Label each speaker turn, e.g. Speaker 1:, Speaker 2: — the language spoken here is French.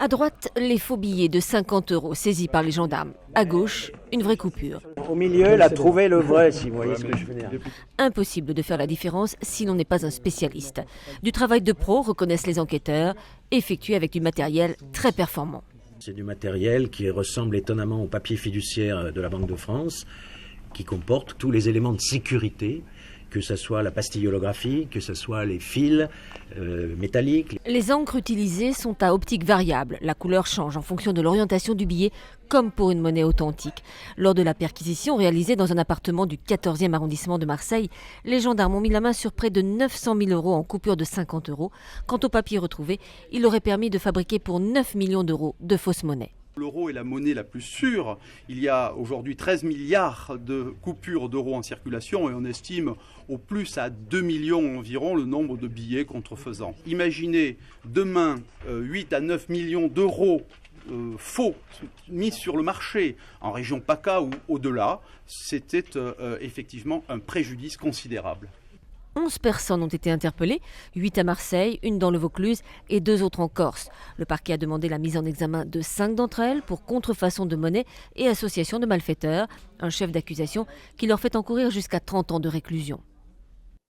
Speaker 1: À droite, les faux billets de 50 € saisis par les gendarmes. À gauche, une vraie coupure.
Speaker 2: Au milieu, elle a trouvé le vrai, si vous voyez ce que je veux dire.
Speaker 1: Impossible de faire la différence si l'on n'est pas un spécialiste. Du travail de pro, reconnaissent les enquêteurs, effectué avec du matériel très performant.
Speaker 3: C'est du matériel qui ressemble étonnamment au papier fiduciaire de la Banque de France, qui comporte tous les éléments de sécurité, que ce soit la pastille holographique, que ce soit les fils métalliques.
Speaker 1: Les encres utilisées sont à optique variable. La couleur change en fonction de l'orientation du billet, comme pour une monnaie authentique. Lors de la perquisition réalisée dans un appartement du 14e arrondissement de Marseille, les gendarmes ont mis la main sur près de 900 000 € en coupures de 50 €. Quant au papier retrouvé, il aurait permis de fabriquer pour 9 millions d'euros de fausses monnaies.
Speaker 4: L'euro est la monnaie la plus sûre. Il y a aujourd'hui 13 milliards de coupures d'euros en circulation et on estime au plus à 2 millions environ le nombre de billets contrefaisants. Imaginez demain 8 à 9 millions d'euros faux mis sur le marché en région PACA ou au-delà. C'était effectivement un préjudice considérable.
Speaker 1: 11 personnes ont été interpellées, 8 à Marseille, une dans le Vaucluse et 2 autres en Corse. Le parquet a demandé la mise en examen de 5 d'entre elles pour contrefaçon de monnaie et association de malfaiteurs, un chef d'accusation qui leur fait encourir jusqu'à 30 ans de réclusion.